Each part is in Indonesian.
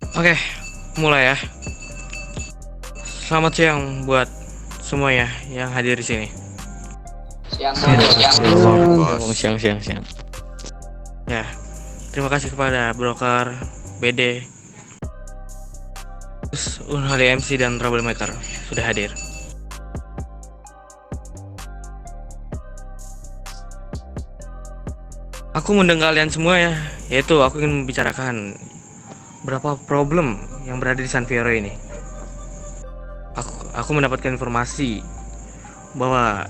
Oke, mulai ya. Selamat siang buat semua ya yang hadir di sini. Siang Siang, bos, siang bos. siang, siang, siang. Ya, terima kasih kepada broker BD, terus Unhali MC dan Troublemaker sudah hadir. Aku mengundang kalian semua ya, yaitu aku ingin membicarakan berapa problem yang berada di San Fierro ini. Aku mendapatkan informasi bahwa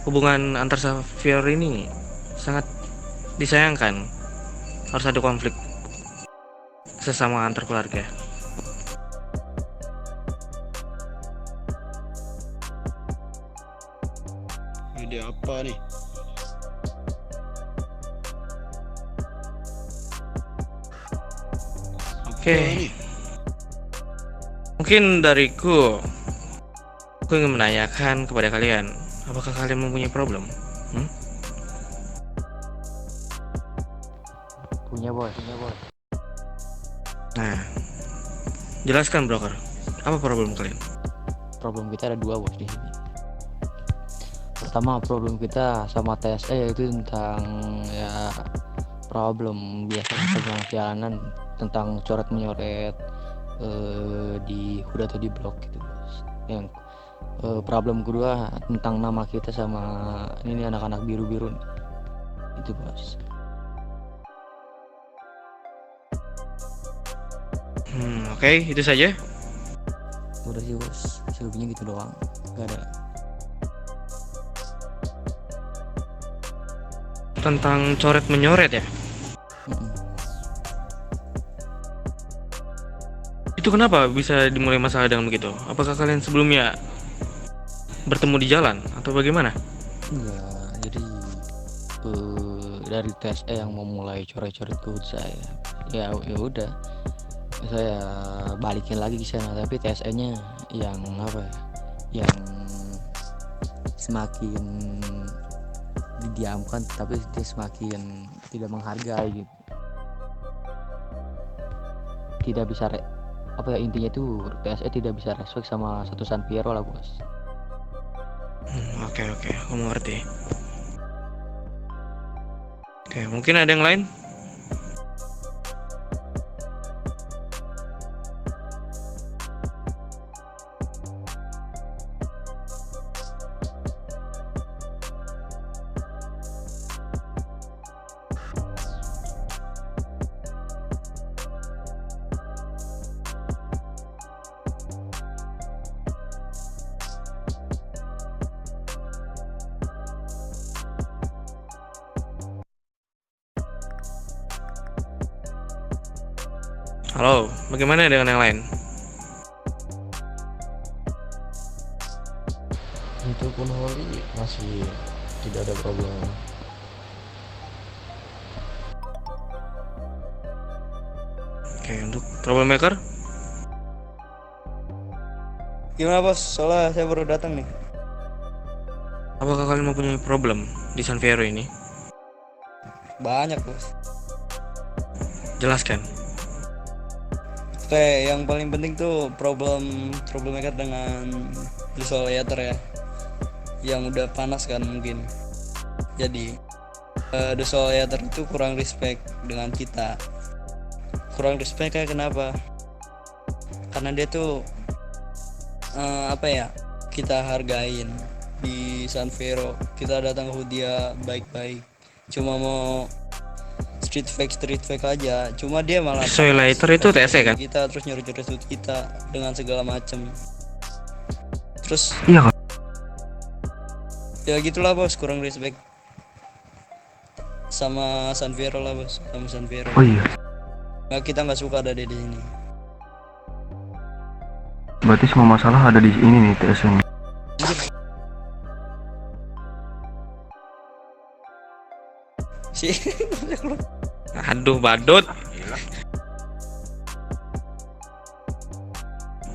hubungan antar San Fierro ini sangat disayangkan. Harus ada konflik sesama antar keluarga. Ide apa nih? Apa Oke, nih? mungkin dariku, aku ingin menanyakan kepada kalian, apakah kalian mempunyai problem? Hmm? Punya bos. Nah, jelaskan broker, apa problem kalian? Problem kita ada dua bos di sini. Pertama problem kita sama TSE yaitu tentang ya problem biasa perjalanan tentang coret menyoret di hood atau di blok gitu bos. Yang problem kedua tentang nama kita sama ini anak-anak biru-biru nih. Itu bos. Oke, itu saja. Udah sih bos, selebihnya gitu doang. Gak ada. Tentang coret menyoret ya. Mm-mm. Itu kenapa bisa dimulai masalah dengan begitu? Apakah kalian sebelumnya bertemu di jalan atau bagaimana? Enggak, jadi dari TSE yang mau mulai coret-coret ke hood saya. Ya udah, saya balikin lagi ke sana, tapi TSE-nya yang apa ya? Yang semakin didiamkan, tapi dia semakin tidak menghargai gitu. Tidak bisa apa ya, intinya itu TSE tidak bisa respect sama satu San Piero lah bos. Oke, aku mengerti. Oke, mungkin ada yang lain? Halo, bagaimana dengan yang lain? Untuk Unholy masih tidak ada problem. Oke, untuk troublemaker? Gimana bos? Soalnya saya baru datang nih. Apakah kalian mempunyai problem di San Fierro ini? Banyak bos. Jelaskan. Oke, yang paling penting tuh troublemaker dengan desolator ya. Yang udah panas kan mungkin. Jadi desolator itu kurang respect dengan kita. Kurang respect kayak kenapa? Karena dia tuh apa ya? Kita hargain di San Fierro. Kita datang ke dia baik-baik. Cuma mau street fake aja, cuma dia malah Desolator itu TSE kan? kita, terus nyuruh-nyuruh sudut kita dengan segala macam. Terus Iya kan? ya gitulah bos, kurang respect sama San Fierro lah bos, sama San Fierro. Oh iya, Nah, kita nggak suka ada di sini. berarti semua masalah ada di ini nih TSN. Sih. Aduh, badut.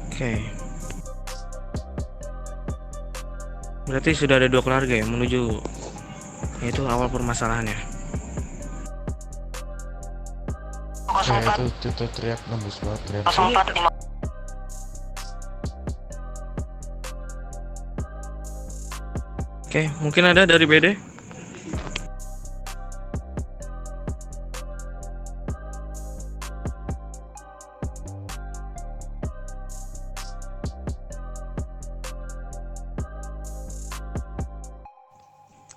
Oke. Berarti sudah ada dua keluarga yang menuju yaitu awal permasalahannya. Ya itu teriak nembus banget teriak. Oke, mungkin ada dari BD.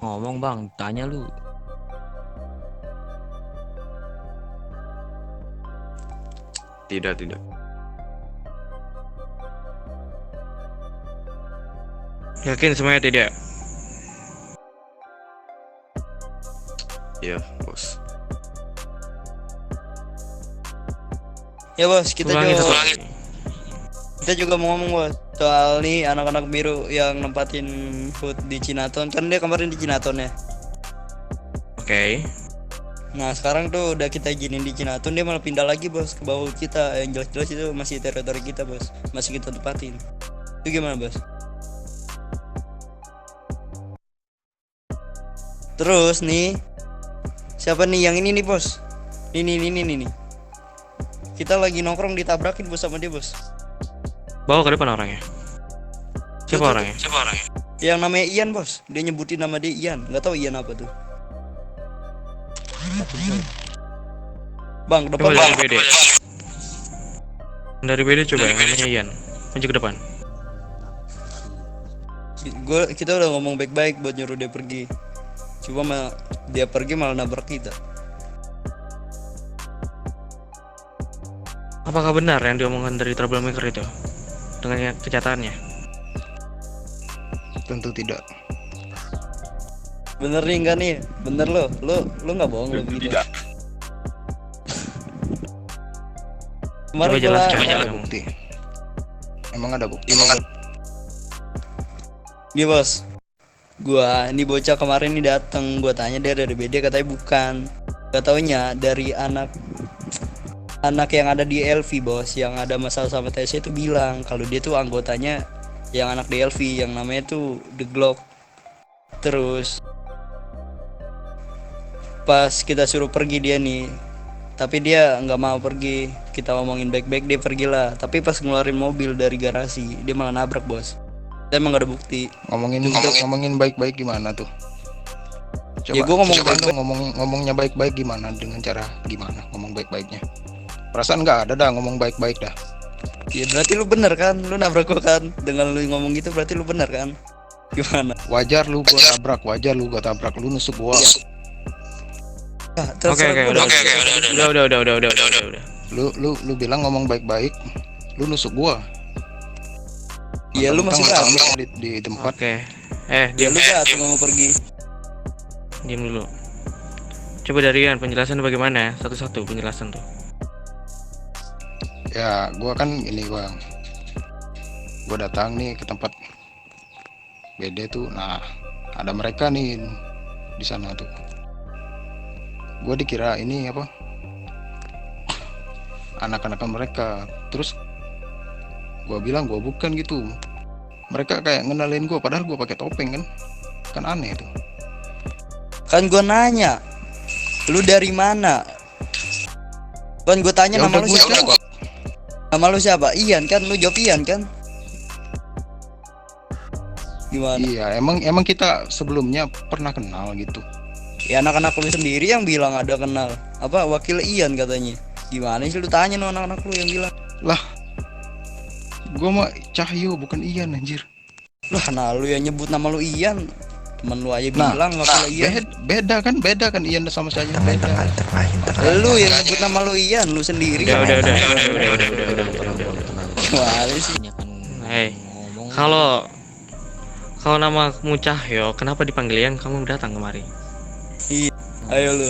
Ngomong bang, tanya lu. Tidak. Yakin semuanya tidak? Iya, bos. Ya bos, kita Ulangi juga satu lagi. kita juga mau ngomong bos soal nih anak-anak biru yang nempatin food di Cinaton. Kan dia kemarin di Cinaton ya. Oke. Nah sekarang tuh udah kita izinin di Cinaton, dia malah pindah lagi bos ke bawah kita. Yang jelas-jelas itu masih teritori kita bos, masih kita tempatin. Itu gimana bos? Terus nih, siapa nih yang ini nih bos? Ini nih. Kita lagi nongkrong ditabrakin bos sama dia bos. Bawa ke depan orangnya. Siapa Tuh, orangnya? Yang namanya Ian bos, dia nyebutin nama dia Ian, nggak tahu Ian apa tuh. Bang, depan Coba bang. dari BD. Dari BD coba yang namanya Ian. Maju ke depan. Kita udah ngomong baik-baik buat nyuruh dia pergi. Cuma dia pergi malah nabrak kita. Apakah benar yang diomongkan dari troublemaker itu? Dengan kenyataannya? Tentu tidak. Bener nih enggak nih? Bener lo nggak bohong lo gitu. Tidak. Coba Kemarin jelaskan. Emang Coba ada jelaskan. bukti. Emang ada bukti. Nih bos, gua ini bocah kemarin nih dateng, gua tanya dia dari BD, katanya bukan. Gak taunya dari anak yang ada di LV bos, yang ada masalah sama TC itu bilang kalau dia tuh anggotanya yang anak di LV yang namanya tuh The Glock. Terus pas kita suruh pergi dia nih, tapi dia nggak mau pergi. Kita ngomongin baik-baik, dia pergilah. Tapi pas ngeluarin mobil dari garasi, dia malah nabrak bos. Kita emang gak ada bukti. Ngomongin baik-baik gimana tuh? Coba, Ya, gua ngomong coba baik-baik. dong ngomongnya baik-baik gimana, dengan cara gimana ngomong baik-baiknya? Perasaan nggak ada dah ngomong baik-baik dah. Ya berarti lu bener kan, lu nabrak gua kan. Dengan lu ngomong gitu berarti lu bener kan. Gimana? Wajar lu gua tabrak, lu nusuk gua. Ah, Oke, terserah gua. udah. Lu bilang ngomong baik-baik, lu nusuk gua. Iya lu masih Mentang-mentang gak di tempat. Oke. Ya Diam. lu gak mau pergi. Diam dulu. Coba dari Ian, penjelasan bagaimana? Satu-satu penjelasan tuh. Ya, gua kan ini bang, gua datang nih ke tempat BD tuh. Nah, ada mereka nih di sana tuh. Gua dikira ini apa? Anak-anak mereka. Terus gua bilang gua bukan gitu. Mereka kayak ngenalin gua padahal gua pakai topeng kan. Kan aneh tuh. Kan gua nanya, lu dari mana? Kan gua tanya Ya nama udah, lu gua siapa? jawab. Nama lu siapa? Ian kan, lu jawab Ian kan? Gimana? Iya, emang kita sebelumnya pernah kenal gitu. Ya anak-anak lu sendiri yang bilang ada kenal. Apa wakil Ian katanya. Gimana sih lu tanya no anak-anak lu yang bilang? Lah, gua mah Cahyo bukan Ian anjir. Lah nah lu yang nyebut nama lu Ian. Temen lu aja Nah, bilang wakil Ian. Beda kan Ian sama saya beda. Lu yang nyebut nama lu Ian, lu sendiri. Udah. Gimana sih? Ini kan Hei, ngomong. kalau namamu Cahyo, kenapa dipanggil Ian? Kamu datang kemari. Ayo lu.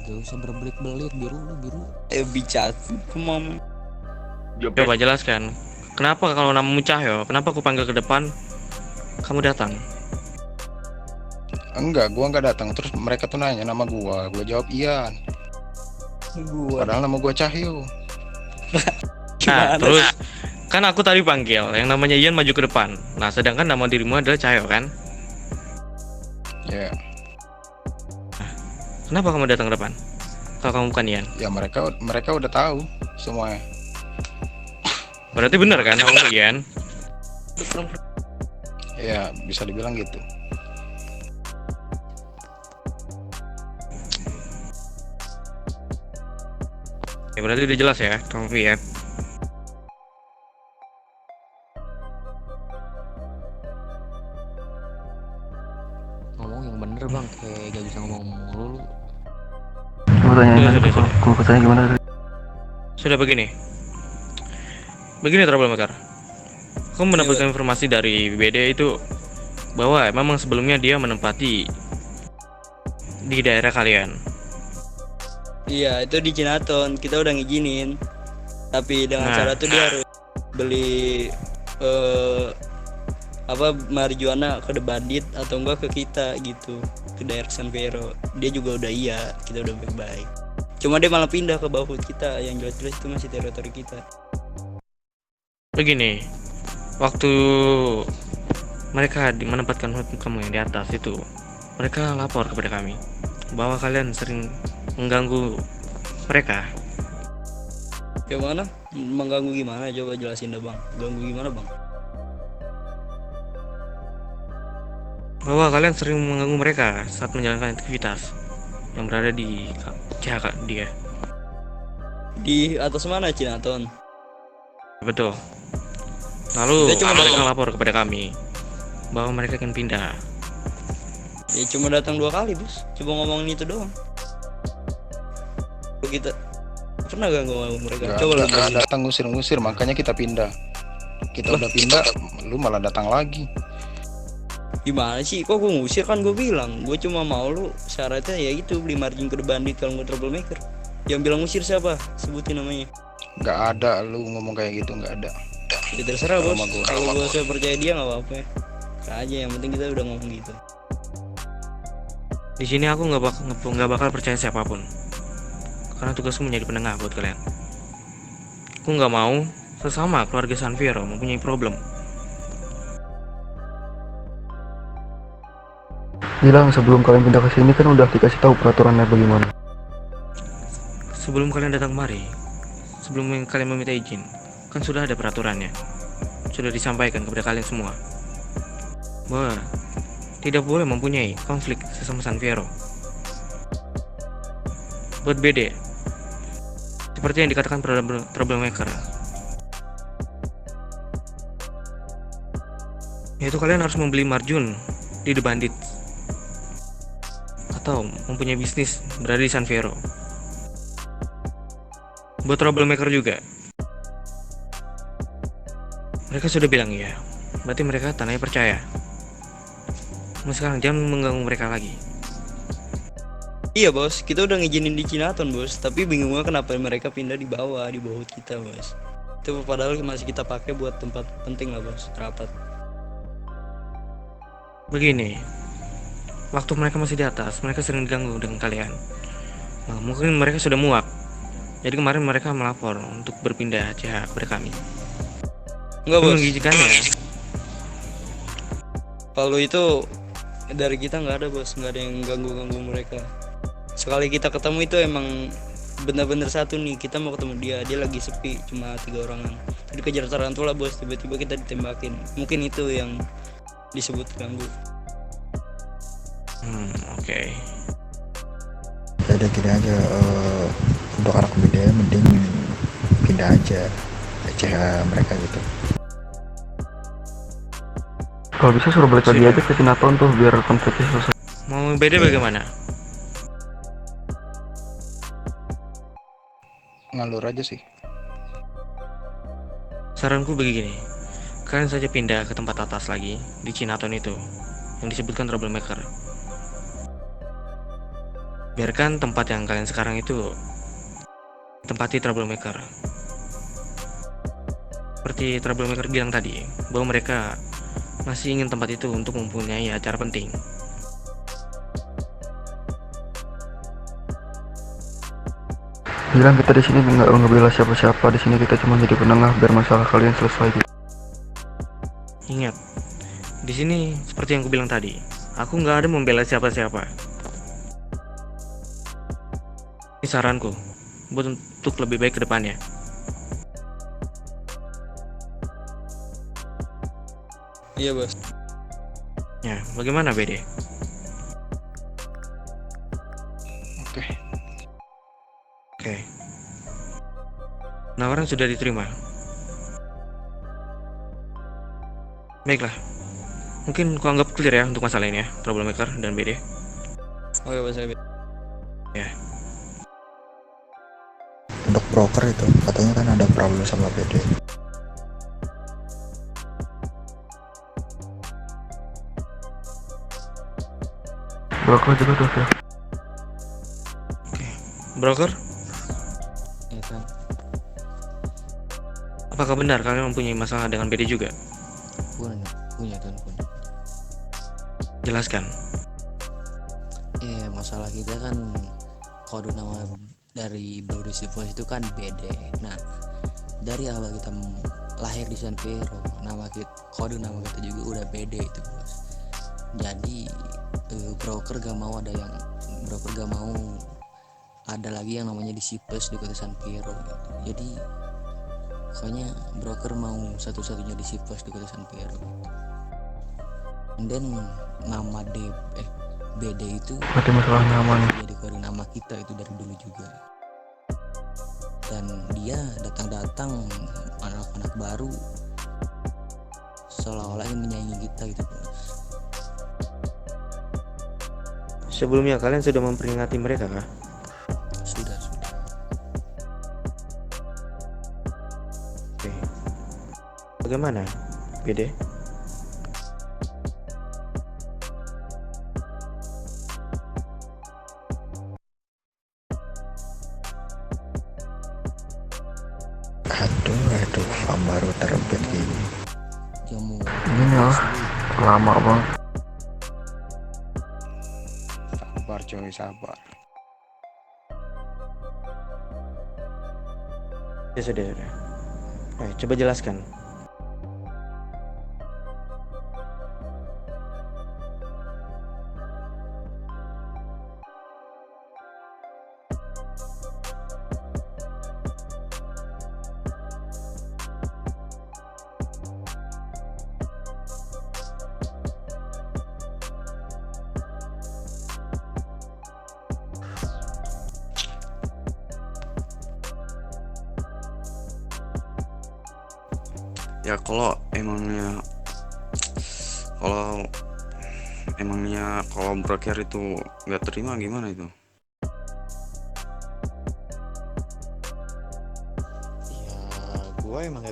Gak usah berbelit-belit, biru. Ayo bicara. Kemam. Coba jelaskan. Kenapa kalau namamu Cahyo, kenapa aku panggil ke depan, kamu datang? Enggak, gua enggak datang. Terus mereka tuh nanya nama gua jawab Ian. Gua. Padahal nama gua Cahyo. Nah, Gimana? terus kan aku tadi panggil yang namanya Ian maju ke depan. Nah, sedangkan nama dirimu adalah Cahyo kan? Ya, Kenapa kamu datang ke depan? Kalau kamu bukan Ian. Ya mereka udah tahu semuanya. Berarti benar kan kamu Ian? Ya bisa dibilang gitu. Ya berarti udah jelas ya kamu Ian. Ngomong yang bener bang, kayak gak bisa ngomong mulu lu. Coba tanyain Sudah, lagi sudah, tuh, kalau katanya gimana tadi? Sudah begini troublemaker. Aku mendapatkan informasi dari BD itu bahwa memang sebelumnya dia menempati di daerah kalian. Iya, itu di Cinaton kita udah ngizinin, tapi dengan cara tuh dia harus beli marijuana ke The Bandit atau enggak ke kita gitu, ke daerah San Fierro. Dia juga udah iya, kita udah baik-baik. Cuma dia malah pindah ke bawah kita, yang jelas-jelas itu masih teritori kita. Begini, waktu mereka menempatkan kamu yang di atas itu, mereka lapor kepada kami bahwa kalian sering mengganggu mereka. Gimana? Mengganggu gimana? Coba jelasin deh bang. Ganggu gimana bang? Bahwa kalian sering mengganggu mereka saat menjalankan aktivitas yang berada di CHK dia. Di atas mana Cinaton? Betul. Lalu Dia cuma mereka lapor kepada kami bahwa mereka akan pindah. Ya cuma datang 2 kali bos. Coba ngomongin itu doang. Kita pernah gak ngomong mereka? Coba lu Gak datang ngusir-ngusir, makanya kita pindah. Kita udah pindah, lu malah datang lagi. Gimana sih? Kok gue ngusir? Kan gue bilang gue cuma mau lu syaratnya ya itu beli margin ke The Bandit kalau nggak troublemaker. Yang bilang ngusir siapa? Sebutin namanya. Gak ada lu ngomong kayak gitu, gak ada. Ya terserah bos. Sama gua. Kalau gue saya percaya dia nggak apa-apa. Aja yang penting kita udah ngomong gitu. Di sini aku nggak bakal percaya siapapun, karena tugasku menjadi penengah buat kalian. Aku nggak mau sesama keluarga San Fierro mempunyai problem. Bilang sebelum kalian pindah ke sini kan udah dikasih tahu peraturannya bagaimana. Sebelum kalian datang kemari, sebelum kalian meminta izin, kan sudah ada peraturannya. Sudah disampaikan kepada kalian semua bahwa tidak boleh mempunyai konflik sesama San Fierro. Buat BD, seperti yang dikatakan troublemaker, yaitu kalian harus membeli marjun di The Bandit atau mempunyai bisnis berada di San Fierro. Buat troublemaker juga, mereka sudah bilang iya, berarti mereka tandanya percaya. Sekarang jangan mengganggu mereka lagi. Iya bos, kita udah ngizinin di Cinaton bos, tapi bingungnya kenapa mereka pindah di bawah kita bos. Itu padahal masih kita pakai buat tempat penting lah bos, rapat. Begini, waktu mereka masih di atas, mereka sering diganggu dengan kalian. Nah, mungkin mereka sudah muak. Jadi kemarin mereka melapor untuk berpindah CH kepada kami. Enggak bos. Mengizinkannya. Kalau itu dari kita nggak ada bos, nggak ada yang ganggu mereka. Sekali kita ketemu itu emang bener-bener satu nih, kita mau ketemu dia lagi sepi, cuma 3 orangan. Jadi kejar tarantula bos, tiba-tiba kita ditembakin. Mungkin itu yang disebut ganggu. Oke. Jadi gini aja, untuk anak muda mending pindah aja CH mereka gitu. Kalau bisa suruh balik lagi aja ke Cinaton tuh biar konfliknya selesai. Mau beda bagaimana? Ngalur aja sih. Saranku begini, kalian saja pindah ke tempat atas lagi di Cinaton itu yang disebutkan troublemaker. Biarkan tempat yang kalian sekarang itu tempati troublemaker. Seperti troublemaker bilang tadi, bahwa mereka masih ingin tempat itu untuk mempunyai acara penting. Bilang kita di sini nggak ngebela siapa-siapa, di sini kita cuma jadi penengah biar masalah kalian selesai gitu. Ingat, di sini seperti yang aku bilang tadi, aku nggak ada membela siapa-siapa. Ini saranku buat untuk lebih baik ke depannya. Iya bos. Ya, bagaimana BD? Oke. Oke. Penawaran sudah diterima. Baiklah. Mungkin kau anggap clear ya untuk masalah ini ya, Troublemaker dan BD. Oke bos. Ya. Untuk broker itu katanya kan ada problem sama BD. Broker juga tuh Phil. Broker, Ya kan, apakah benar kalian mempunyai masalah dengan BD juga? punya Tuan, punya. Jelaskan. Masalah kita kan kode nama dari Blue Voice itu kan BD. Nah, dari awal kita lahir di San Fierro, kode nama kita juga udah BD itu bos. Jadi broker gak mau ada lagi yang namanya di Plus di kota San Fierro gitu. Jadi pokoknya broker mau satu-satunya di Plus di kota San Fierro gitu. Dan nama BD itu Berarti masalah nyaman. jadi kode nama kita itu dari dulu juga. Dan dia datang anak-anak baru seolah-olah ingin menyaingi kita gitu bos. Sebelumnya kalian sudah memperingati mereka kah? Sudah. Oke. Bagaimana, BD? Aduh, farm baru terbit gini. Dia mau Ini lah, lama banget. Sabar coy, sabar. Ya sudah. Ayo, coba jelaskan. Ya kalau broker itu nggak terima gimana itu? ya gue emang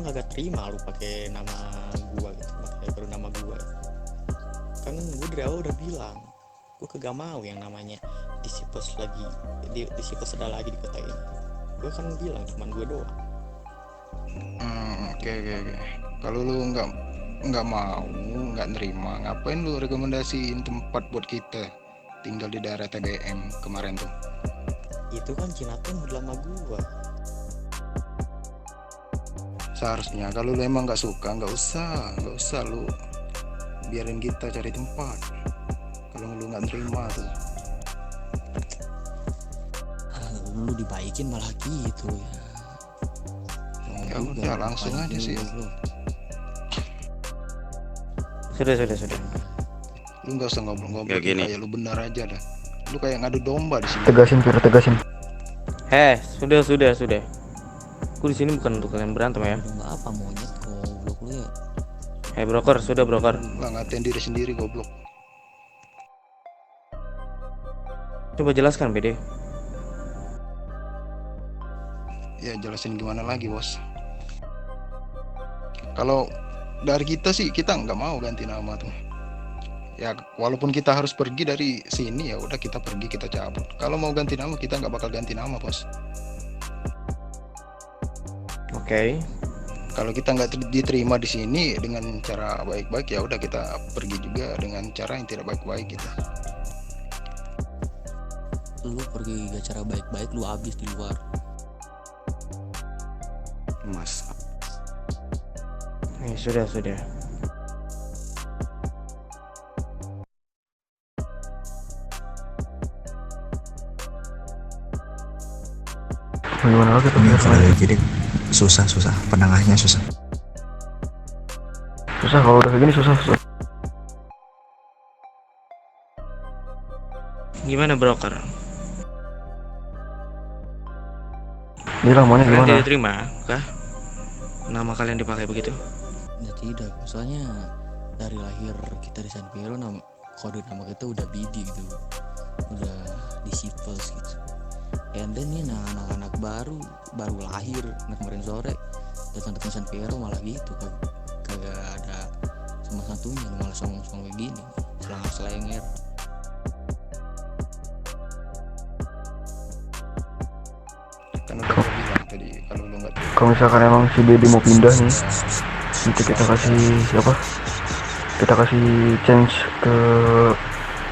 agak terima lu pakai nama gue gitu, pakai baru nama gue kan. Gue dari awal udah bilang gue kagak mau yang namanya disipes lagi disipes ada lagi di kota ini. Gue kan bilang cuman gue doang. Oke. Kalau lu nggak mau, nggak nerima, ngapain lu rekomendasiin tempat buat kita tinggal di daerah TBM kemarin tuh? Itu kan Cinaten udah lama gue. Seharusnya kalau lu emang nggak suka, nggak usah lu biarin kita cari tempat. Kalau lu nggak nerima tuh, Lu dibaikin malah gitu ya udah langsung aja sih. Sudah. Lu nggak usah ngobrol-ngobrol Ya gini. kayak lu benar aja dah. Lu kayak ngadu domba di sini. Tegasin Phil, tegasin. Sudah. Aku di sini bukan untuk kalian berantem ya. Udah nggak apa monyet goblok lu ya. Broker, sudah broker. Lah ngatain diri sendiri goblok. Coba jelaskan BD. Ya jelasin gimana lagi bos. Kalau dari kita sih kita nggak mau ganti nama tuh. Ya walaupun kita harus pergi dari sini, ya udah kita pergi, kita cabut. Kalau mau ganti nama kita nggak bakal ganti nama bos. Oke. Kalau kita nggak diterima di sini dengan cara baik-baik, ya udah kita pergi juga dengan cara yang tidak baik-baik gitu. Lu pergi gak cara baik-baik, lu habis di luar. Mas, Sudah. Bagaimana lagi tuh Ini Fir? kalau jadi susah penengahnya susah. Susah kalau udah kayak gini, susah. Gimana broker? Bilang maunya Kalian gimana? tidak terima kah nama kalian dipakai begitu? Ya tidak, soalnya dari lahir kita di San Piero kode nama kita udah BD gitu, udah disciples gitu. And then nih anak-anak baru lahir kemarin sore datang San Piero malah gitu, kagak ada sama satunya, malah songong begini, selang-selenger. Kan udah gue bilang tadi kalau lu nggak Kalau misalkan emang si Dedi mau pindah nih, nanti kita kasih siapa? Kita kasih chance ke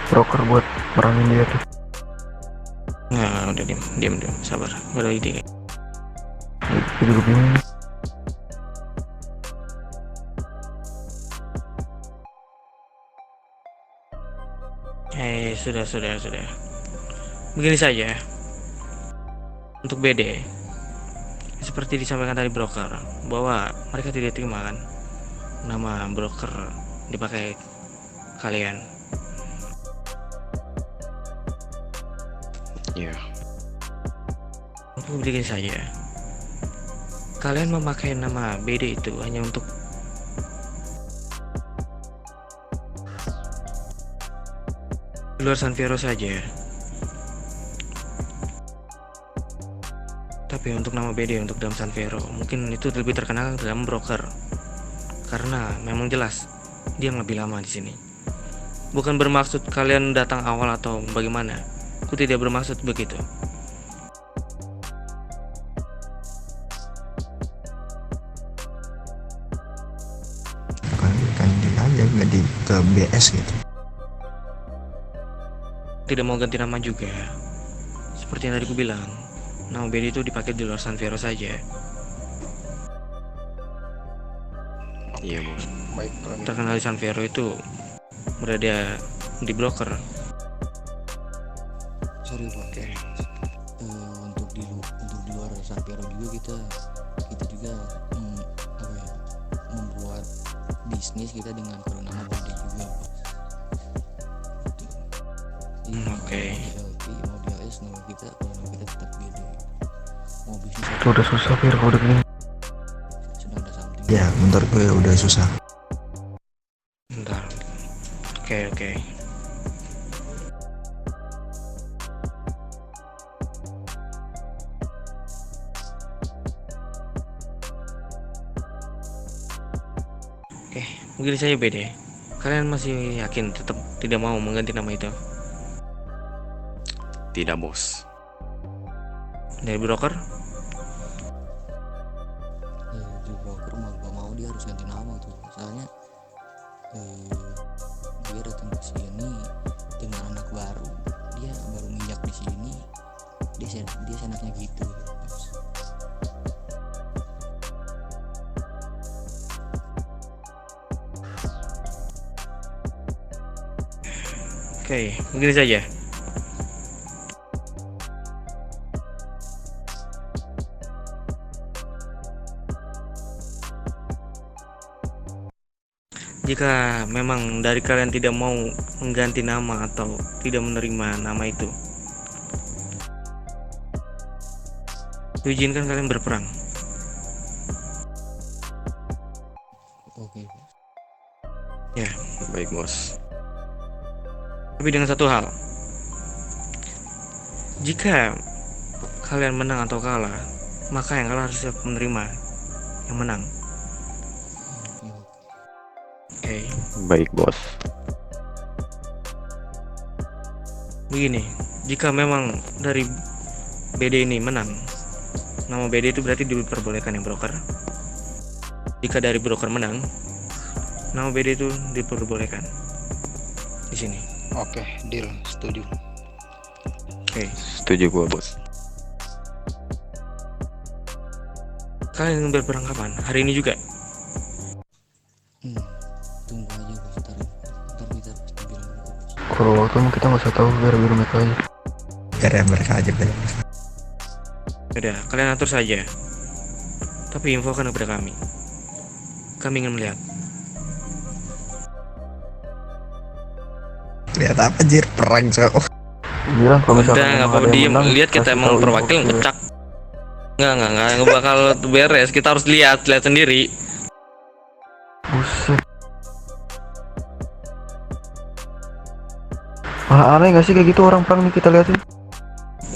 broker buat meranin dia tuh. Nah, udah diam, sabar. Baru ide. Gue juga bingung. Sudah. Begini saja. Untuk BD, seperti disampaikan tadi broker, bahwa mereka tidak terima kan nama broker dipakai kalian. Iya. Untuk begini saja, kalian memakai nama BD itu hanya untuk di luar San Fierro saja. Tapi untuk nama BD untuk dalam San Fierro mungkin itu lebih terkenal dalam broker, karena memang jelas dia yang lebih lama di sini. Bukan bermaksud kalian datang awal atau bagaimana. Aku tidak bermaksud begitu. Kan di aja nggak di ke BS gitu. Tidak mau ganti nama juga. Seperti yang tadi aku bilang, nama BD itu dipakai di luar San Fierro saja. Iya bos. baik kalau gitu. Terkenal di San Fierro itu berada di broker. Sorry Pak, untuk di luar San Piero juga kita juga membuat bisnis kita dengan kode nama BD juga Pak. Oke. Mau di LP, mau di AS, nama kita kode nama kita tetap BD. Mau bisnis Itu udah susah Fir kalau udah gini. sedang ada something. Ya menurut gue udah susah. Bentar. Oke. Oke, mungkin saja BD. Kalian masih yakin tetap tidak mau mengganti nama itu Tidak bos. dari broker? Di broker mau gak mau dia harus ganti nama tuh, soalnya dia datang ke sini dengan anak baru, dia baru nginjak di sini, dia senaknya gitu. Oke, begini saja. Jika memang dari kalian tidak mau mengganti nama atau tidak menerima nama itu, izinkan kalian berperang. Oke Pak. Ya, Baik bos. tapi dengan satu hal. Jika kalian menang atau kalah, maka yang kalah harus siap menerima yang menang. Oke. Baik bos. Begini, jika memang dari BD ini menang, nama BD itu berarti diperbolehkan yang broker. Jika dari broker menang, nama BD itu diperbolehkan di sini. Oke, deal, setuju. Oke, Setuju gua bos. kalian ingin berperang kapan? Hari ini juga? Tunggu aja Bos, ntar kita pasti bilang dulu Bos. Kalau waktu kita nggak usah tahu biar mereka aja. Biar mereka aja banyak. Udah, kalian atur saja. Tapi infokan kepada kami. Kami ingin melihat. Lihat apa Jir? Perang so. Bilang kalau misalkan Udah, nggak emang apa-apa, ada yang diem. menang, Lihat kita kasih emang tahu perwakilan info ke- pecak. Nggak bakal beres. Kita harus lihat sendiri. Buset. Malah aneh gak sih kayak gitu orang perang nih kita liatin.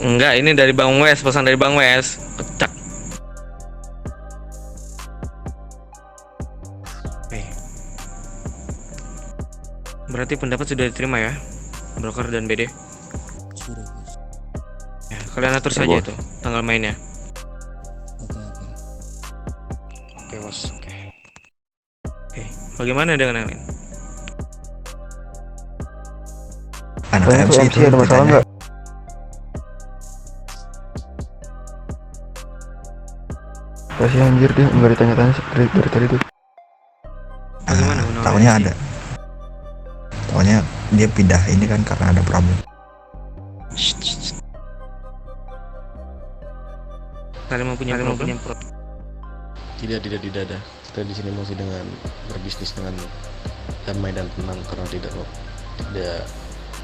Enggak, ini dari Bang Wes, pesan dari Bang Wes. Pecak. Oke. Berarti pendapat sudah diterima ya, broker dan BD. Sudah bos. Ya, kalian atur Ya, saja bos. itu tanggal mainnya. Oke oke. Oke bos, oke. Oke, bagaimana dengan yang lain? Anak Tanya MC tuh itu MC ada masalah ditanya. nggak? Kasih anjir dia nggak ditanya-tanya dari tadi tuh. Bagaimana Ah, menurut tahunya MC? ada. Tahunya dia pindah ini kan karena ada problem. Kalian mempunyai problem? Tidak ada. Kita di sini masih dengan berbisnis dengan damai dan tenang karena tidak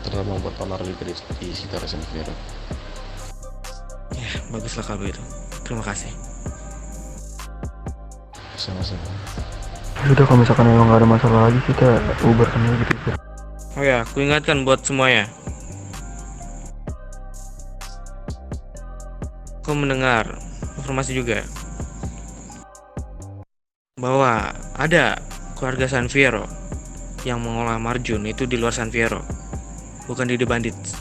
terlalu membuat pengaruh di sekitar San Fierro. Ya, baguslah kalau begitu. Terima kasih. Sama-sama. Sudah kalau misalkan emang nggak ada masalah lagi kita ubarkan aja gitu. Oh ya, aku ingatkan buat semuanya. Aku mendengar informasi juga bahwa ada keluarga San Fierro yang mengolah marjun itu di luar San Fierro, bukan di The Bandits.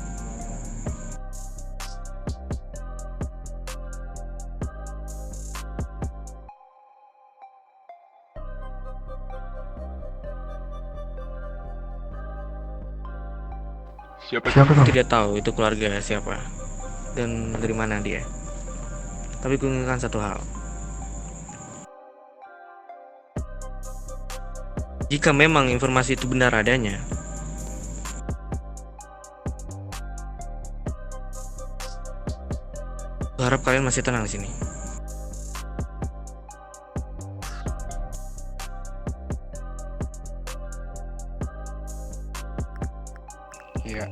Siapa tuh? Tidak tahu itu keluarga siapa dan dari mana dia. Tapi ku ingatkan satu hal. Jika memang informasi itu benar adanya, aku harap kalian masih tenang di sini. Iya.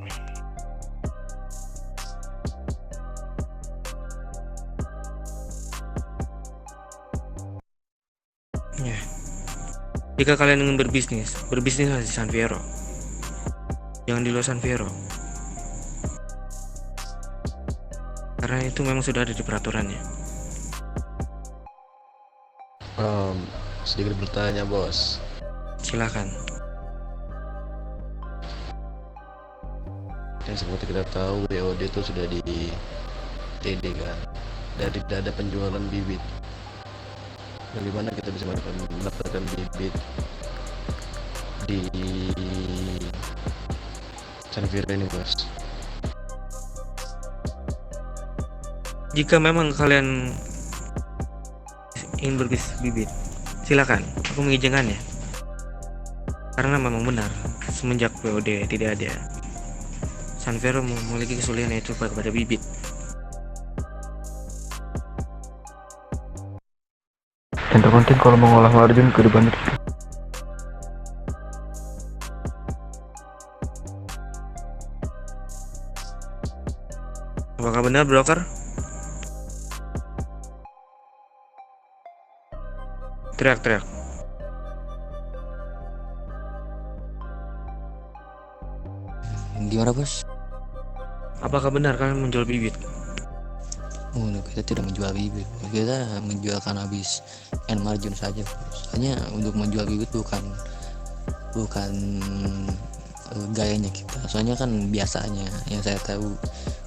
Ya. Jika kalian ingin berbisnislah di San Fierro. Jangan di luar San Fierro. Karena itu memang sudah ada di peraturannya. Sedikit bertanya bos. Silakan. Yang seperti kita tahu BOD itu sudah di TD kan, dan tidak ada penjualan bibit. Bagaimana kita bisa mendapatkan bibit di San Fierro ini bos? Jika memang kalian ingin berbisnis bibit, silakan, aku mengizinkannya. Karena memang benar, semenjak BOD tidak ada, San Fierro memiliki kesulitan itu kepada bibit. Yang terpenting kalau mau ngolah marjun ke depan itu. Apakah benar, broker? Teriak-teriak. Gimana bos? Apakah benar kalian menjual bibit? Oh, kita tidak menjual bibit, kita menjual cannabis and marjun saja bos. Hanya untuk menjual bibit bukan gayanya kita. Soalnya kan biasanya yang saya tahu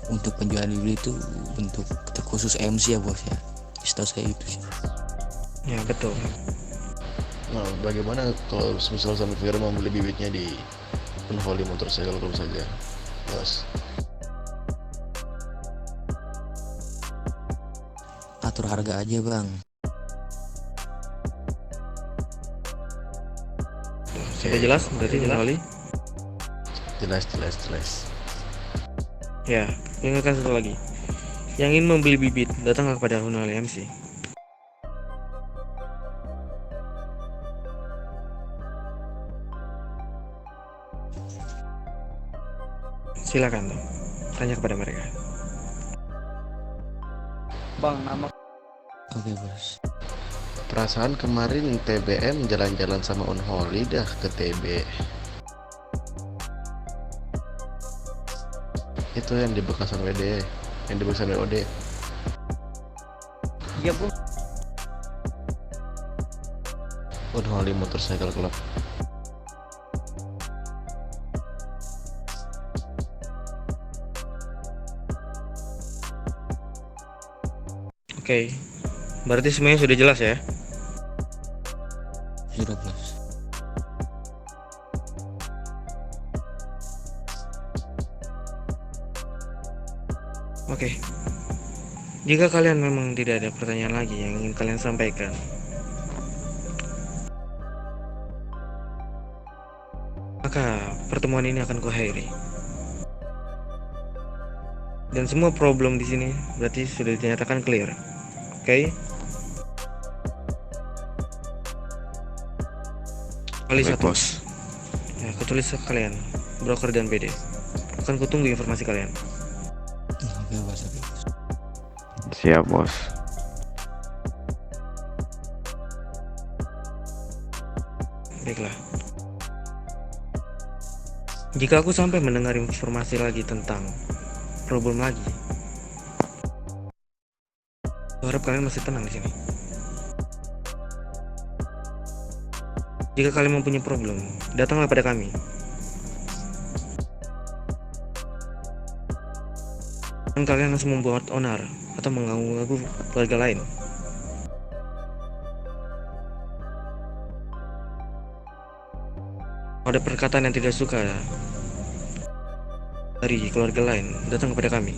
untuk penjualan bibit itu untuk khusus MC ya bos ya. Setahu saya itu sih. Ya, betul. Nah, bagaimana kalau misal San Fierro membeli bibitnya di Unholy Motorcycle Club saja bos? Atur harga aja bang. Sudah jelas? Berarti kembali. Jelas. Ya, ingatkan satu lagi. Yang ingin membeli bibit, datanglah kepada Hunali MC. Silakan tuh, tanya kepada mereka. Bang, nama Oke bos. Perasaan kemarin TBM jalan-jalan sama Unholy dah ke TB. Itu yang di bekasan WD, yang di bekasan WOD. iya bro. Unholy Motorcycle Club. Oke, berarti semuanya sudah jelas ya? Sudah bos. Oke. Jika kalian memang tidak ada pertanyaan lagi yang ingin kalian sampaikan, maka pertemuan ini akan kuakhiri. Dan semua problem di sini berarti sudah dinyatakan clear. Oke? Kali Baik, satu. bos. Ya, kutulis ke kalian, broker dan BD. Akan kutunggu informasi kalian. Oke bos. Oke bos. Siap, bos. Baiklah. Jika aku sampai mendengar informasi lagi tentang problem lagi, aku harap kalian masih tenang di sini. Jika kalian mempunyai problem, datanglah pada kami. Dan kalian harus membuat onar atau mengganggu keluarga lain. Ada perkataan yang tidak suka dari keluarga lain, datang kepada kami.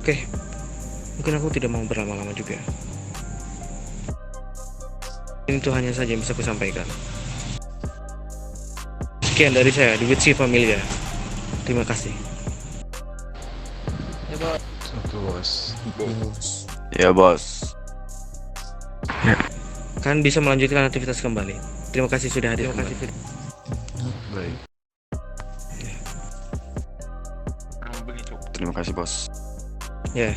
Oke, mungkin aku tidak mau berlama-lama juga. Itu hanya saja yang bisa aku sampaikan. Sekian dari saya di Witsi Familia. Terima kasih. Ya bos. Oke bos. Bos. Ya, bos. Kalian bisa melanjutkan aktivitas kembali. Terima kasih sudah hadir. Terima kasih. Baik. Terima kasih, bos. Ya,